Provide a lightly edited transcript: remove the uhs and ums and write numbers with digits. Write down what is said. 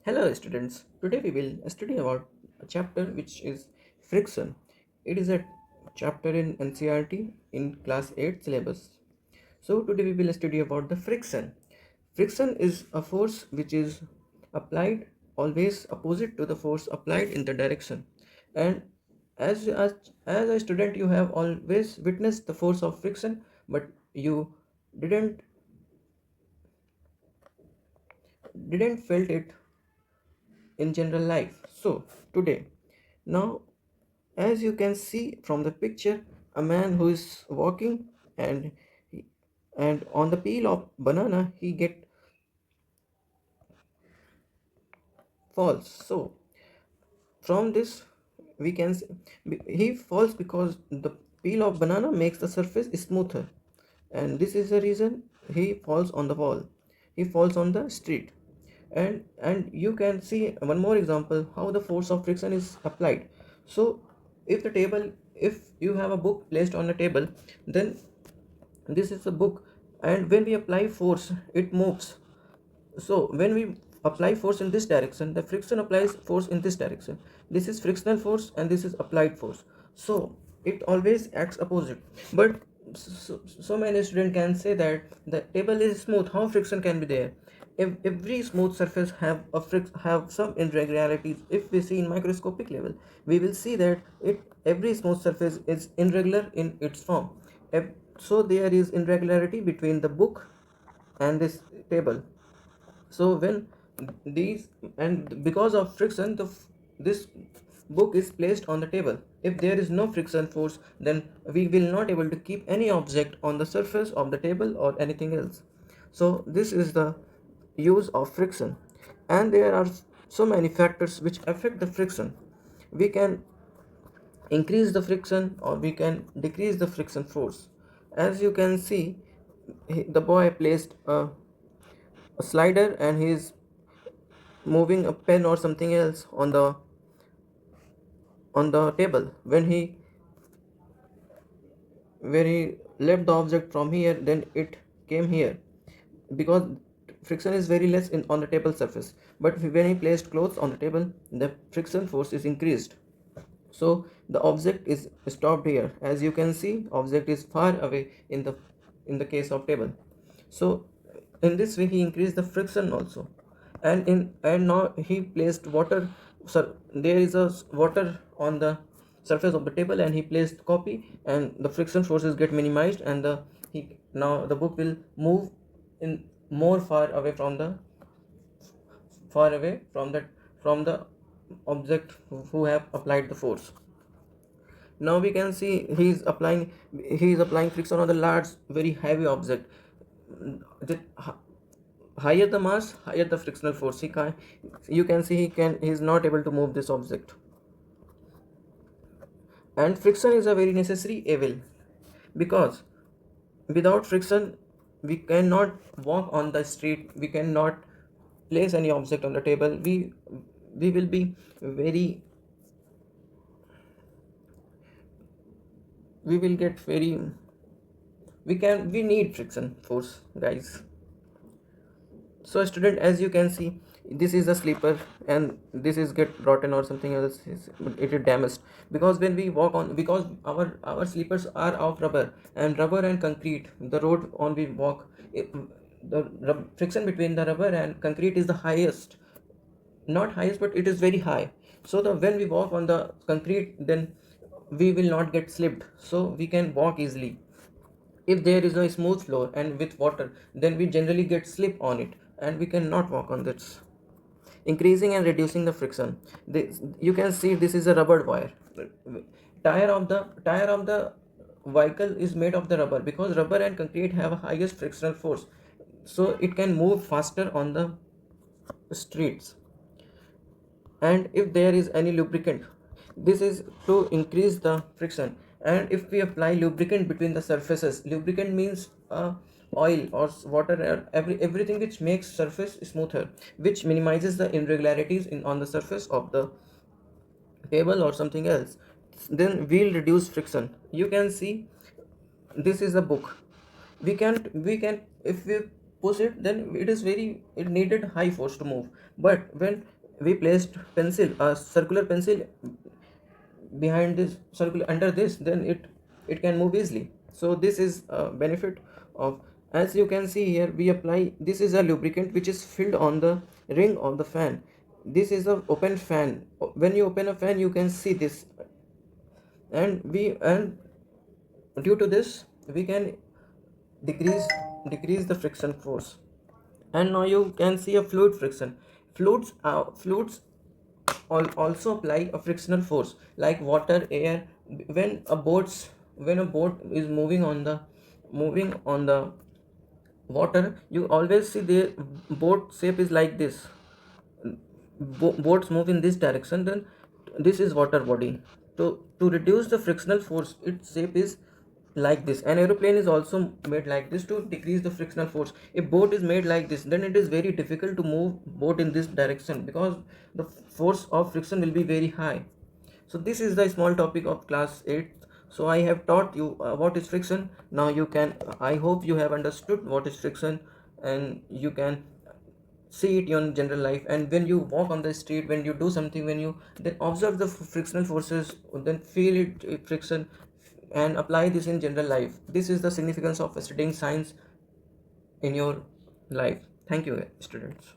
Hello students, today we will study about a chapter which is friction. It is a chapter in NCERT in class 8 syllabus. So today we will study about the friction. Friction is a force which is applied always opposite to the force applied in the direction. And as a student you have always witnessed the force of friction, but you didn't didn't felt it in general life. So today, now as you can see from the picture, a man who is walking and and on the peel of banana he get falls. So from this we can say he falls because the peel of banana makes the surface smoother, and this is the reason he falls on the wall, he falls on the street. And you can see one more example how the force of friction is applied. So if the table, if you have a book placed on a table, then this is a book, and when we apply force it moves. So when we apply force in this direction, the friction applies force in this direction. This is frictional force and this is applied force. So it always acts opposite. But so many students can say that the table is smooth, how friction can be there? If every smooth surface have some irregularities, if we see in microscopic level, we will see that it every smooth surface is irregular in its form. So there is irregularity between the book and this table. So when these, and because of friction this book is placed on the table, if there is no friction force, then we will not able to keep any object on the surface of the table or anything else. So this is the use of friction, and there are so many factors which affect the friction. We can increase the friction or we can decrease the friction force. As you can see, the boy placed a slider and he is moving a pen or something else on the table. When he left the object from here, then it came here because friction is very less in on the table surface. But when he placed clothes on the table, the friction force is increased. So the object is stopped here. As you can see, object is far away in the case of table. So in this way he increased the friction also. And now he placed water. So there is a water on the surface of the table, and he placed copy, and the friction forces get minimized, and the he now the book will move in more far away from the object who have applied the force. Now we can see he is applying friction on the large very heavy object. The higher the mass, higher the frictional force. You can see he is not able to move this object. And friction is a very necessary evil, because without friction we cannot walk on the street, we cannot place any object on the table. We will be very, we will get very, we need friction force, guys. So student, as you can see, this is a sleeper, and this is get rotten or something else, it is damaged. Because when we walk on, because our sleepers are of rubber, and rubber and concrete, the road on we walk, the friction between the rubber and concrete is the highest. Not highest, but it is very high. So the when we walk on the concrete, then we will not get slipped, so we can walk easily. If there is a smooth floor and with water, then we generally get slip on it and we cannot walk on this. Increasing and reducing the friction. You can see this is a rubber wire. Tire of the vehicle is made of the rubber, because rubber and concrete have a highest frictional force, so it can move faster on the streets. And if there is any lubricant, this is to increase the friction. And if we apply lubricant between the surfaces, lubricant means oil or water or everything which makes surface smoother, which minimizes the irregularities on the surface of the table or something else, then we'll reduce friction. You can see this is a book. We can if we push it, then it is very, it needed high force to move. But we placed pencil, a circular pencil behind this circle under this, then it can move easily. So this is a benefit of, as you can see here, we apply, this is a lubricant which is filled on the ring of the fan. This is a open fan. When you open a fan you can see this, and due to this we can decrease the friction force. And now you can see a fluid friction. Fluids also apply a frictional force like water, air. When a boat is moving on the water, you always see the boat shape is like this. Boats move in this direction, then this is water body. To reduce the frictional force, its shape is like this. An aeroplane is also made like this to decrease the frictional force. If boat is made like this, then it is very difficult to move boat in this direction because the force of friction will be very high. So this is the small topic of class 8. So I have taught you what is friction. Now you can, I hope you have understood what is friction, and you can see it in general life. And when you walk on the street, when you do something, when you then observe the frictional forces, then feel it, friction, and apply this in general life. This is the significance of studying science in your life. Thank you, students.